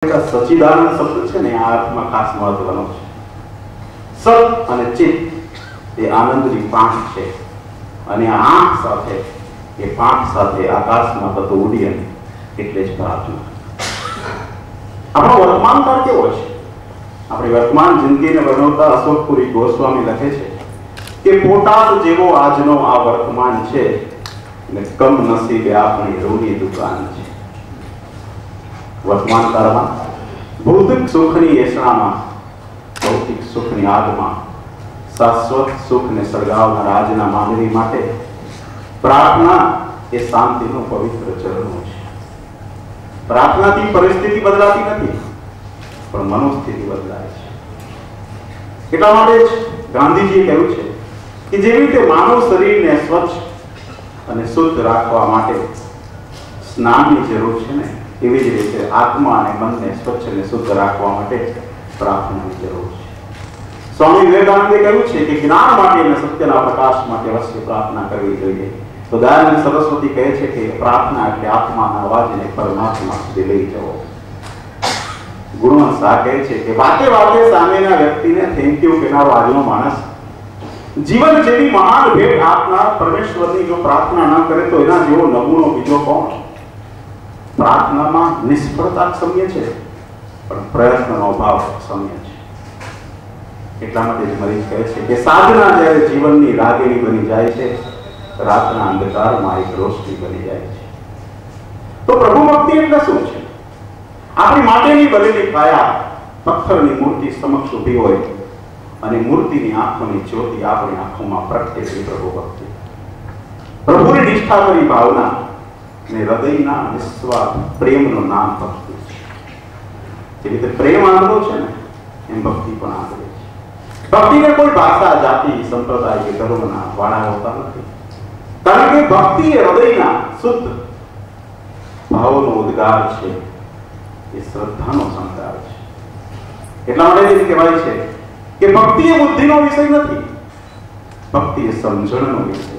સચિદાનંદ શબ્દ છે ને આ અર્થમાં ખાસ મહત્વનો છે. સત અને ચિત એ આનંદની પાંખ છે અને આ આંખ સાથે એ પાંખ સાથે આકાશમાં થતું ઉડ્ડયન એટલે જ પ્રાર્થના. આપણો વર્તમાન કાળ કેવો છે? આપણી વર્તમાન જિંદગીને વર્ણવતા અશોકપુરી ગોસ્વામી લખે છે કે પોટાદ જેવો આજનો આ વર્તમાન છે ને કમ નસીબે આપણી રૂની દુકાન છે. વર્તમાન કાળમાં ભૌતિક સુખની એસણામાં, ભૌતિક સુખની આગમાં શાશ્વત સુખને સળગાવનાર આજના માનવી માટે પ્રાર્થના એ શાંતિનું પવિત્ર ઝરણું છે. પ્રાર્થનાથી પરિસ્થિતિ બદલાતી નથી, પણ મનોસ્થિતિ બદલાય છે. એટલા માટે જ ગાંધીજીએ કહ્યું છે કે જેવી રીતે માનવ શરીરને સ્વચ્છ અને શુદ્ધ રાખવા માટે સ્નાનની જરૂર છે ને, એવી જ રીતે આત્મા અને મનને સ્વચ્છ અને શુદ્ધ રાખવા માટે પ્રાર્થનાની જરૂર છે. સ્વામી વિવેકાનંદે કહ્યું છે કે જ્ઞાન માટે અને સત્યના પ્રકાશ માટે અવશ્ય પ્રાર્થના કરવી જોઈએ. તો દયાનંદ સરસ્વતી કહે છે કે પ્રાર્થના એટલે આત્માના અવાજને પરમાત્મા સુધી લઈ જવો. ગુણવંત શાહ કહે છે કે વાતે વાતે સામેના વ્યક્તિને થેન્ક યુ કહેનારો આજનો માણસ જીવન જેવી મહાન ભેટ આપનાર પરમેશ્વરની જો પ્રાર્થના ન કરે તો એના જેવો નમૂનો બીજો કોણ? પ્રાર્થનામાં નિષ્ફળતા સમ્ય છે, પણ પ્રયત્નનો અભાવ સમ્ય છે. એટલા માટે જ મરીજ કહે છે કે સાધના જ્યારે જીવનની રાગીણી બની જાય છે, રાતના અંધકારમાં એક રોશની બની જાય છે. તો પ્રભુ ભક્તિ એટલે શું છે? આપણી માટેની બનેલી કાયા પથ્થરની મૂર્તિ સમક્ષ ઊભી હોય અને મૂર્તિની આંખોની જ્યોતિ આપણી આંખોમાં પ્રગટે છે. પ્રભુ ભક્તિ પ્રભુની નિષ્ઠા કરી ભાવના ને હૃદયના નિસ્વાર્થ પ્રેમનું નામ ભક્તિ છે. જે રીતે પ્રેમ આંધળો છે ને, એમ ભક્તિ પણ આંધળી છે. ભક્તિને કોઈ ભાષા, જાતિ, સંપ્રદાય કે ધર્મના વાળા હોતા નથી, કારણ કે ભક્તિ એ હૃદયના શુદ્ધ ભાવનો ઉદ્ગાર છે, એ શ્રદ્ધાનો સંસ્કાર છે. એટલા માટે જ કહેવાય છે કે ભક્તિ એ બુદ્ધિનો વિષય નથી, ભક્તિ એ સમજણનો વિષય છે.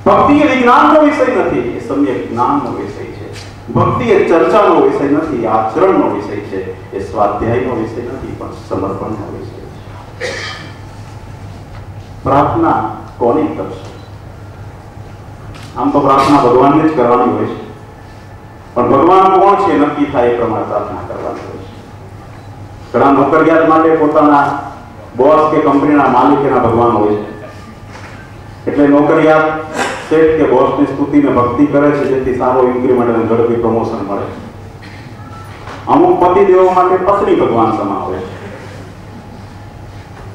ભક્તિ એ વિજ્ઞાનનો વિષય નથી, એ સમ્યક જ્ઞાનનો વિષય છે. ભક્તિ એ ચર્ચાનો વિષય નથી, આચરણનો વિષય છે. એ સ્વાધ્યાયનો વિષય નથી, પણ સમર્પણનો વિષય છે. પ્રાર્થના કોની કરશે? આમ તો પ્રાર્થના ભગવાનને જ કરવાની હોય છે, પણ ભગવાન કોણ છે નક્કી થાય એ પ્રમાણે પ્રાર્થના કરવાની હોય છે. ઘણા નોકરિયાત માટે પોતાના બોસ કે કંપનીના માલિક એના ભગવાન હોય છે. એટલે નોકરિયાત શેઠ કે બોસની સ્તુતિને ભક્તિ કરે છે, જેથી સારો ઇન્ક્રીમેન્ટ અને ઝડપી પ્રમોશન મળે. અમુક પતિદેવો માટે પત્ની ભગવાન સમા હોય છે,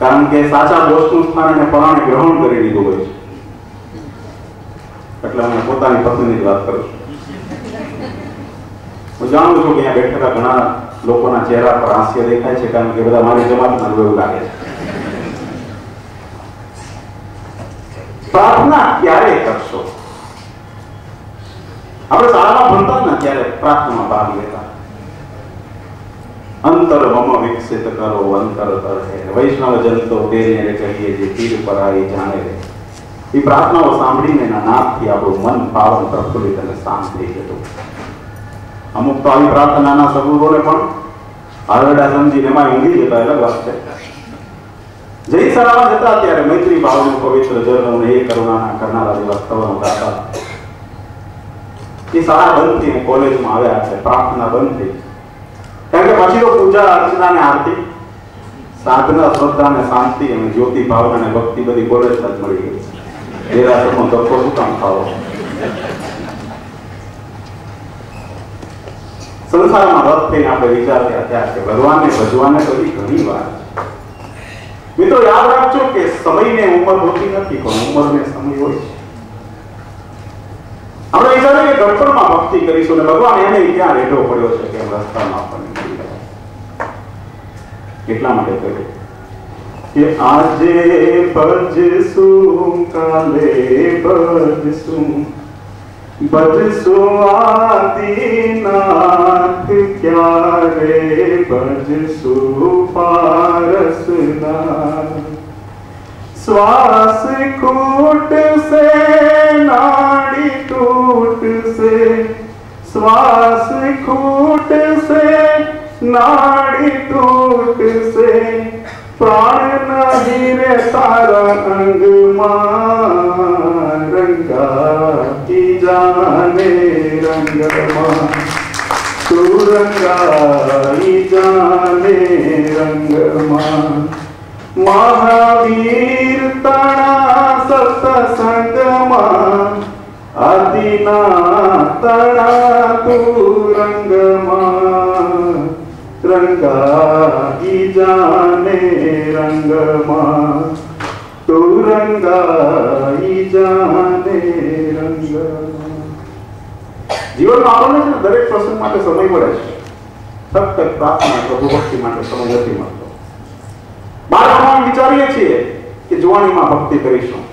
કારણ કે સાચા બોસનું સ્થાન એને પરાણે ગ્રહણ કરી લીધું હોય છે. એટલે હું પોતાની પત્નીની જ વાત કરું છું. હું જાણું છું કે અહીંયા બેઠેલા ઘણા લોકોના ચહેરા પર હાસ્ય દેખાય છે, કારણ કે બધા મારી જમાતના એવું લાગે છે. પ્રાર્થના ક્યારે કરશો? આપણે શાળામાં ભણતા ને ત્યારે પ્રાર્થનામાં ભાગ લેતા. અંતર મમ વિકસિત કરો અંતર તરહે, વૈષ્ણવ જનતો તેને કહીએ જે પીર પર આવી જાણે રે. એ પ્રાર્થનાઓ સાંભળીને એના નાદથી આપણું મન પાવન, પ્રફુલ્લિત અને શાંત થઈ જતું. અમુક તો આવી પ્રાર્થનાના સબૂરોને પણ આરડા સમજીને એમાં ઊંઘી જતા, અલગ વાત છે. જય સરામાં જતા ત્યારે મૈત્રી ભાવનું પવિત્ર જળનું એ કરુણાના કરનારા જેવા સ્તવનો ગાતા. એ શાળા બંધ થઈ, કોલેજમાં આવ્યા છે, પ્રાર્થના બંધ થઈ. કારણ કે પછી તો પૂજા અર્ચના ને આરતી, સાધના, શ્રદ્ધા ને શાંતિ અને જ્યોતિ ભાવના ને ભક્તિ બધી કોલેજ જ મળી ગઈ. દેરાસરનો ધક્કો શું કામ ખાવો? સંસારમાં રદ થઈને આપણે વિચાર્યા ત્યાં કે ભગવાનને ભજવાને તો ઘણી વાર. મિત્રો યાદ રાખજો કે સમયને ઉંમર હોતી નથી, પણ ઉંમરને સમય હોય છે. આપણે વિચારીએ કે ગણપણમાં ભક્તિ કરીશું ને ભગવાન એને ક્યાં રેઢો પડ્યો છે કે રસ્તામાં આપણને મળી જાય. એટલા માટે કહ્યું કે આજે ભજશું કાલે ભજશું, ભજશું આદિનાથ ક્યારે ભજશું પારસનાથ. श्वास कूट से नाड़ी टूट से, श्वास कूट से नाड़ी टूट से प्राण नहीं रे तारा अंग मान रंगा की जाने रंग मान तू रंगा की जाने रंग मान महावीर तना सत्संग मान आदिना तना तू रंग मान रंगा की जाने रंग मान तू रंगा की जाने रंग जीवन में આપણને દરેક પ્રસંગ માટે સમય મળે છે ફક્ત પ્રાર્થના પ્રભુ ભક્તિ માટે સમય નથી મળતો બાળપણમાં વિચારીએ છીએ કે જુવાનીમાં ભક્તિ કરીશું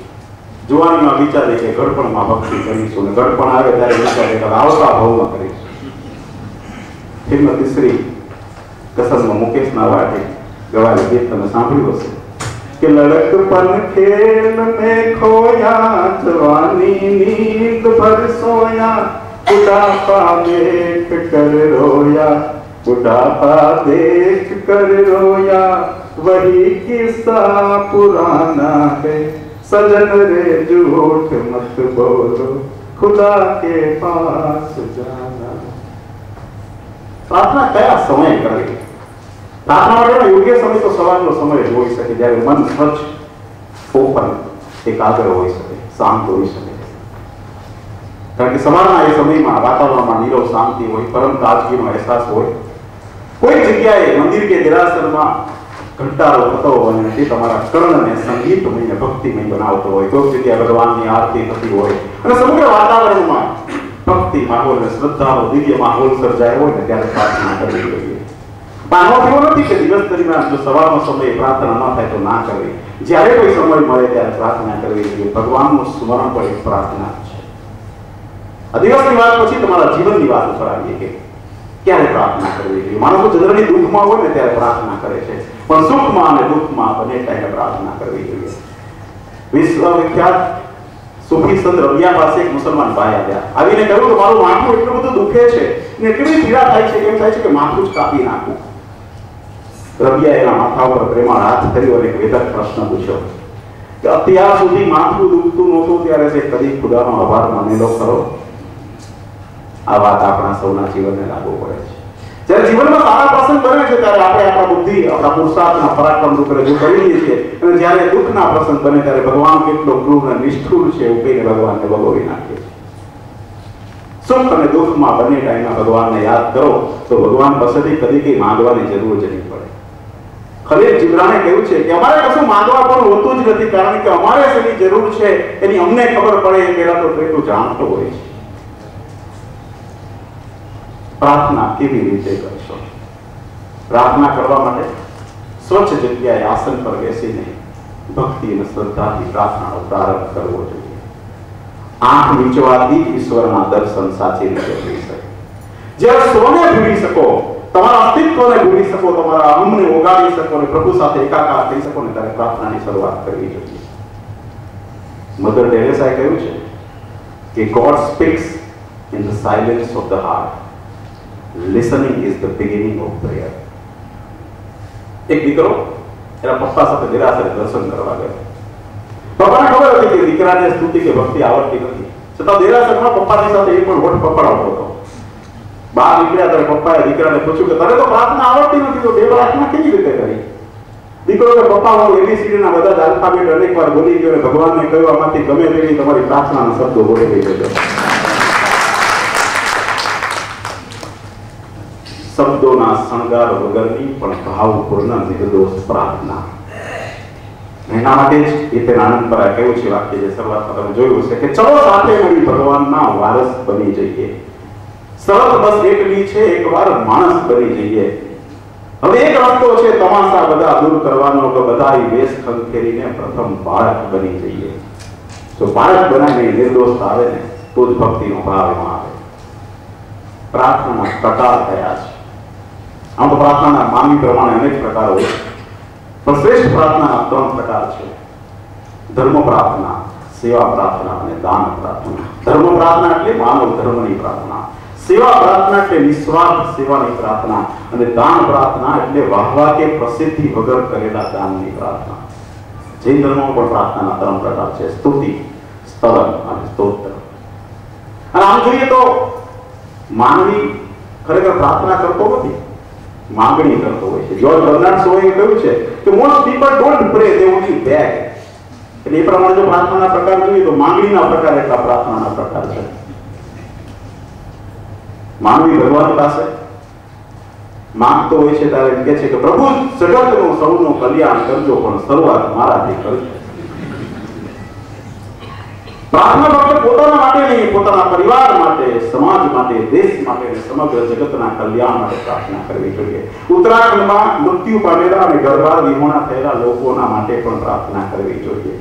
જુવાનીમાં વિચારીએ કે ગળપણમાં ભક્તિ કરીશું અને ગળપણ આવે ત્યારે વિચારીએ કે આવતા ભાવમાં કરીશું ફિલ્મ તીસરી कसम मुकेश नावाटे गवाले गीत તમે સાંભળ્યું હશે કે લડકપન ખેલ में खोया जवानी नींद भर सोया बुढ़ापा देख कर रोया बुढ़ापा देख कर रोया वही किस्सा पुराना है सजन रे झूठ मत बोलो खुदा के पास जाना प्रार्थना कया समय करवी प्रार्थना माटेनो योग्य समय तो सवारनो समय ज होई सके ज्यारे मन स्वच्छ ओपन एकाग्र होई सके शांत होई सके कारण के सवाરના એ સમયમાં વાતાવરણમાં નીરવ શાંતિ હોય પરમ તાજગીનો અહેસાસ હોય કોઈ જગ્યાએ મંદિર કે દેરાસરમાં ઘંટારો થતો હોય અને તે તમારા કર્ણને સંગીતમય અને ભક્તિમય બનાવતો હોય કોઈ જગ્યાએ ભગવાનની આરતી થતી હોય અને સમગ્ર વાતાવરણમાં ભક્તિ માહોલ અને શ્રદ્ધાનો દિવ્ય માહોલ સર્જાયો હોય ને ત્યારે પ્રાર્થના કરવી જોઈએ આનો એવો નથી કે દિવસ દરમિયાન જો સવારનો સમય પ્રાર્થના ન થાય તો ના કરવી જ્યારે કોઈ સમય મળે ત્યારે પ્રાર્થના કરવી જોઈએ ભગવાનનું સ્મરણ પણ એક પ્રાર્થના છે આ દિવસની વાત પછી તમારા જીવનની વાત ઉપર આવીએ કે ક્યારે પ્રાર્થના કરવી જોઈએ માણસો જનરલી દુઃખમાં હોય ને ત્યારે પ્રાર્થના કરે છે પણ સુખમાં અને દુઃખમાં બંને ટાઈમે પ્રાર્થના કરવી જોઈએ વિશ્વવિખ્યાત सूफी संत रबिया પાસે એક મુસલમાન ભાઈ આવ્યા આવીને કહ્યું કે મારું માથું એટલું બધું દુખે છે ને એટલી પીડા થાય છે કેમ થાય છે કે માથું જ કાપી નાખું રબિયા એના માથા પર પ્રેમાળ હાથ ધર્યો અને એક વેદક પ્રશ્ન પૂછ્યો કે અત્યાર સુધી માથું દુખતું નહોતું ત્યારે તે કદી ખુદાનો આભાર માનેલો ખરો આ વાત આપણા સૌના જીવનને લાગુ પડે છે જ્યારે જીવનમાં સારા પ્રસંગ બને છે ત્યારે આપણે આપણા બુદ્ધિ આપણા પુરુષાર્થના પરાક્રમ રૂપે રજૂ કરીએ છીએ અને જ્યારે દુઃખના પ્રસંગ બને ત્યારે ભગવાન કેટલો ક્રૂર અને નિષ્ઠુર છે એવું કહીને ભગવાનને બગોવી નાખીએ છીએ સુખ અને દુઃખમાં બંને ટાઈમમાં ભગવાનને યાદ કરો તો ભગવાન પાસેથી કદી કંઈ માંગવાની જરૂર જ નહીં પડે ખલીલ જીબ્રાને કહ્યું છે કે અમારે કશું માંગવા પણ હોતું જ નથી કારણ કે અમારે શેની જરૂર છે એની અમને ખબર પડે એ પહેલા તો એટલું જાણતો હોય છે प्रार्थना केवी रीते करशो प्रार्थना करवा माटे स्वच्छ जग्याए आसन पर बेसीने भक्ति અને શ્રદ્ધાથી પ્રાર્થનાનો પ્રારંભ કરવો જોઈએ આંખ મીચવાથી ઈશ્વરના દર્શન સાચી રીતે થઈ શકે જ્યારે સોને ભૂલી શકો તમારા અસ્તિત્વને ભૂલી શકો તમારા અહમને ઓગાળી શકો અને પ્રભુ સાથે એકાકાર થઈ શકો ને ત્યારે પ્રાર્થનાની શરૂઆત કરવી જોઈએ મધર ટેરેસાએ કહ્યું છે કે God speaks in the silence of the heart. Listening is the beginning of prayer. एक દીકરો એના પપ્પા સાથે દેરાસરે દર્શન કરવા ગયો પપ્પાને ખબર હતી કે દીકરાને સ્તુતિ કે ભક્તિ આવડતી નથી છતાં દેરાસરમાં પપ્પાની સાથે એ પણ વટ પકડાવતો હતો બહાર નીકળ્યા ત્યારે પપ્પાએ દીકરાને પૂછ્યું કે તને તો પ્રાર્થના આવડતી નથી તો બે પ્રાર્થના કેવી રીતે કરી દીકરો કે પપ્પા હું એબીસીડી ના બધા જ આલ્ફાબેટ અનેક વાર બોલી ગયો અને ભગવાનને કહ્યું આમાંથી ગમે તેવી તમારી પ્રાર્થનાના શબ્દો બોલી ગયો શબ્દોના શણગાર વગરની પણ ભાવપૂર્ણ નિર્દોષ પ્રાર્થના એના માટે જ એ આનંદ પર કહ્યું છે વાક્ય જે શરૂઆતમાં તમે જોયું છે કે ચલો સાથે મળી ભગવાનના વારસ બની જઈએ શરત બસ એટલી છે એકવાર માણસ બની જઈએ હવે એક રસ્તો છે તમાશા બધા દૂર કરવાનો કે બધાય વેશ ખંખેરીને પ્રથમ બાળક બની જઈએ તો બાળક બનાવીને નિર્દોષતા આવે ને તો જ ભક્તિનો ભાવ એમાં આવે પ્રાર્થનાના પ્રકાર કયા છે આમ તો પ્રાર્થનાના માનવી પ્રમાણે અનેક પ્રકારો હોય પણ શ્રેષ્ઠ પ્રાર્થનાના 3 પ્રકાર છે ધર્મ પ્રાર્થના સેવા પ્રાર્થના અને દાન પ્રાર્થના ધર્મ પ્રાર્થના એટલે માનવ ધર્મની પ્રાર્થના સેવા પ્રાર્થના એટલે નિસ્વાર્થ સેવાની પ્રાર્થના, અને દાન પ્રાર્થના એટલે વાહવા કે પ્રસિદ્ધિ વગર કરેલા દાનની પ્રાર્થના. જૈન ધર્મમાં પણ પ્રાર્થનાના 3 પ્રકાર છે: સ્તુતિ, સ્તવન અને સ્તોત્ર. અને આમ જોઈએ તો માનવી ખરેખર પ્રાર્થના કરતો નથી, માંગણી કરતો હોય છે. જ્યોર્જ બર્નાર્ડ શોએ કહ્યું છે કે most people don't pre, they only bag. એટલે એ પ્રમાણે જો પ્રાર્થનાના પ્રકાર જોઈએ તો માંગણીના પ્રકાર એટલા પ્રાર્થનાના પ્રકાર છે. માનવી ભગવાન પાસે માંગતો હોય છે ત્યારે એમ કહે છે કે પ્રભુ જગતનું સૌનું કલ્યાણ કરજો, પણ શરૂઆત મારાથી કરજો. પ્રાર્થના ફક્ત પોતાના માટે નહીં, પોતાના પરિવાર માટે, સમાજ માટે, દેશ માટે અને સમગ્ર જગતના કલ્યાણ માટે પ્રાર્થના કરવી જોઈએ. ઉત્તરાખંડમાં મૃત્યુ પામેલા અને ગર્ભા વિહોણા થયેલા લોકોના માટે પણ પ્રાર્થના કરવી જોઈએ.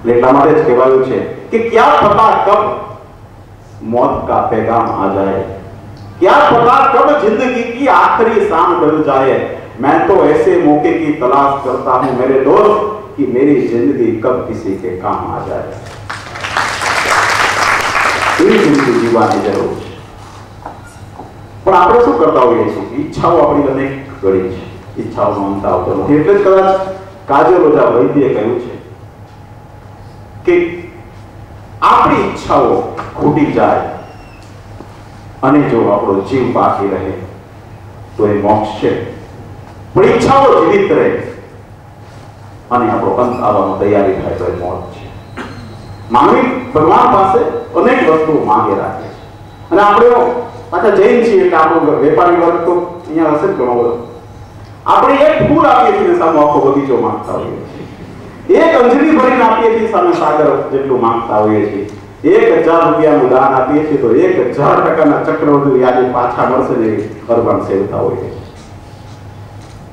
એટલા માટે જ કહેવાયું છે કે ક્યાં પતા કબ मौत का पैगाम आ जाए, क्या पता कब जिंदगी की आखिरी शाम ढल जाए. मैं तो ऐसे मौके की तलाश करता हूं मेरे दोस्त कि मेरी जिंदगी कब किसी के काम आ जाए. એવી જિંદગી જીવવાની જરૂર છે. પણ આપણે શું કરતા હોઈએ છીએ? ઈચ્છાઓ આપણી અનેક ઘડી છે, ઈચ્છાઓનો અંત આવતો નથી. એટલે જ કદાચ કાજલ ઓઝા વૈદ્યે કહ્યું છે કે આપણી ઈચ્છાઓ ખૂટી જાય અને જો આપણો જીવ બાકી રહે તો એ મોક્ષ છે. પણ ઈચ્છાઓ જીવિત રહે અને આપણો અંત આવવાનો તૈયારી થાય તો એ મોત છે. માનવી ભગવાન પાસે અનેક વસ્તુઓ માંગે રાખે છે. અને આપણે પાછા જૈન છીએ એટલે આપણો વેપારી વર્ગ તો અહીંયા હશે જ ઘણો બધો. આપણે એક ફૂલ આપીએ છીએ સામે આખો બગીચો માંગતા હોઈએ છીએ. એક અંજલિ ભરીને આપીએ છીએ સામે સાગર જેટલું માંગતા હોઈએ છીએ. 1000 રૂપિયાનું દાન આપીએ છીએ તો 1000% ચક્રવૃદ્ધિ આજે પાછા મળશે ને અરબાન સેવતા હોઈએ છીએ.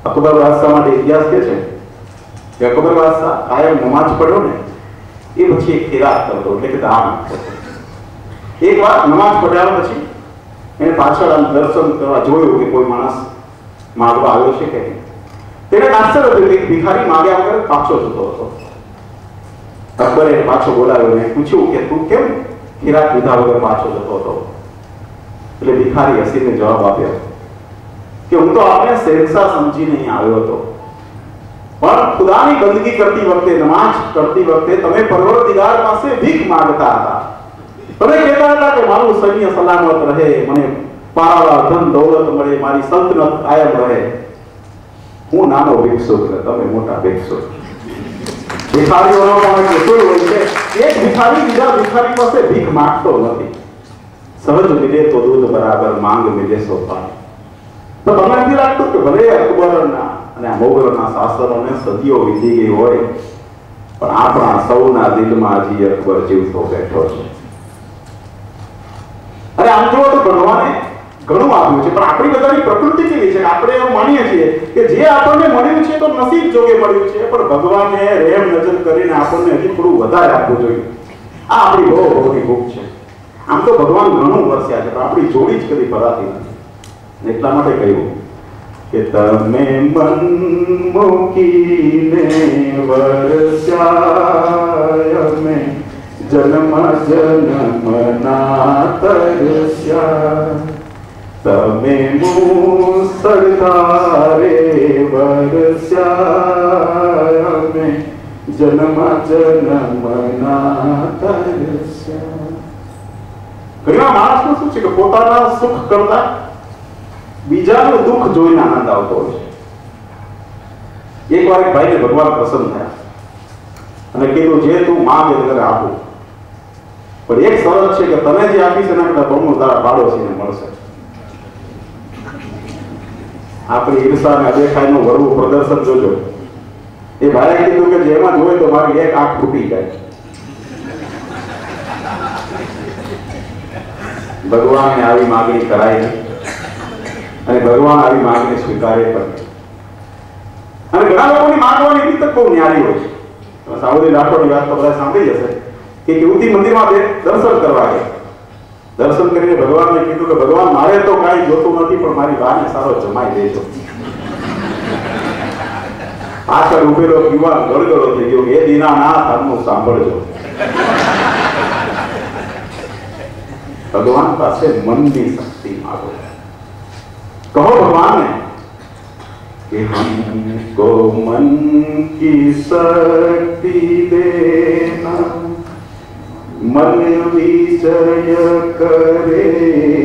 અકબર બાદશાહ માટે ઇતિહાસ કે છે કે અકબર બાદશાહ કાયમ નમાજ પડ્યો ને એ પછી એક ખીરાત કરતો, એટલે કે દાન કરતો. એક વાર નમાજ પઢ્યા પછી એને પાછળ આમ દર્શન કરવા જોયું કે કોઈ માણસ માંગવા આવ્યો છે કે નહીં. તેને આશ્ચર્ય થયું કે ભિખારી માંગ્યા વગર પાછો જતો હતો. અકબરે પાછો બોલાવ્યો અને પૂછ્યું કે તું કેમ ખીરાત લીધા વગર પાછો જતો હતો? એટલે ભિખારી હસીને જવાબ આપ્યો કે હું તો આપણે શહેનશાહ સમજીને અહીં આવ્યો હતો, પણ ખુદાની બંદગી કરતી વખતે, નમાજ કરતી વખતે તમે પરવરદિગાર પાસે ભીખ માંગતા હતા. તમે કહેતા હતા કે મારું સૈન્ય સલામત રહે, મને પારાવાર ધન દૌલત મળે, મારી સલ્તનત કાયમ રહે. હું નાનો ભિક્ષુક ને તમે મોટા ભિક્ષુક. ભિખારીઓનો પણ કસૂર હોય છે. એક ભિખારી બીજા ભિખારી પાસે ભીખ માંગતો નથી. સહજ મિલે તો દૂધ બરાબર, માંગ મિલે સો પાણી. તો તમને નથી લાગતું કે ભલે અકબરના અને મોગલના શાસનોને સદીઓ વીતી ગઈ હોય, પણ આપણા સૌના દિલમાં હજી અકબર જીવતો બેઠો છે. અરે આમ જુઓ તો ભગવાને ઘણું આપ્યું છે, પણ આપણી બધાની પ્રકૃતિ કેવી છે? આપણે એવું માનીએ છીએ કે જે આપણને મળ્યું છે તો નસીબ જોગે મળ્યું છે, પણ ભગવાને રહેમ નજર કરીને આપણને હજી થોડું વધારે આપવું જોઈએ. આ આપણી બહુ મોટી ભૂખ છે. આમ તો ભગવાન ઘણું વરસ્યા છે, પણ આપણી જોડી જ કદી ભરાતી નથી. એટલા માટે કહ્યું કે તમે મન મૂકીને વરસ્યા અમે જન્મ જન્મના તરસ્યા. તમે મુસળધારે વરસ્યા અમે જન્મ જન્મના તરસ્યા. ઘણા માણસનું શું છે કે પોતાના સુખ કરતા બીજાનું દુઃખ જોઈને આનંદ આવતો હોય છે. એક વાર એક ભાઈને ભગવાન પ્રસન્ન થયા અને કીધું જે તું માંગ એ તને આપું, પણ એક શરત છે કે તને જે આપીશ એના કરતા બમણું તારા પાડોશીને મળશે. આપણી ઈર્ષા અને અદેખાઈનું વળવું પ્રદર્શન જોજો. એ ભાઈએ કીધું કે જેમાં જોયે તો મારી એક આંખ ફૂટી જાય. ભગવાને આવી માગણી કરાઈ નહીં અને ભગવાન આવી માંગને સ્વીકારે પણ. અને ઘણા લોકોની માંગવાની રીત બહુ ન્યારી હોય છે. સાઉદી રાઠોડની વાત તો બધા સાંભળી જશે કે યુવતી મંદિરમાં દર્શન કરવા ગયા. દર્શન કરીને ભગવાનને કીધું કે ભગવાન મારે તો કાંઈ જોતું નથી, પણ મારી વાને સારો જમાઈ દેજો. પાછળ ઉભેલો યુવાન ગળગળો થઈ ગયો કે એ દીનાનાથ આનું સાંભળજો. ભગવાન પાસે મનની शक्ति मांगो। कहो भगवान ने कि हमको मन की शक्ति देना, मन विजय करे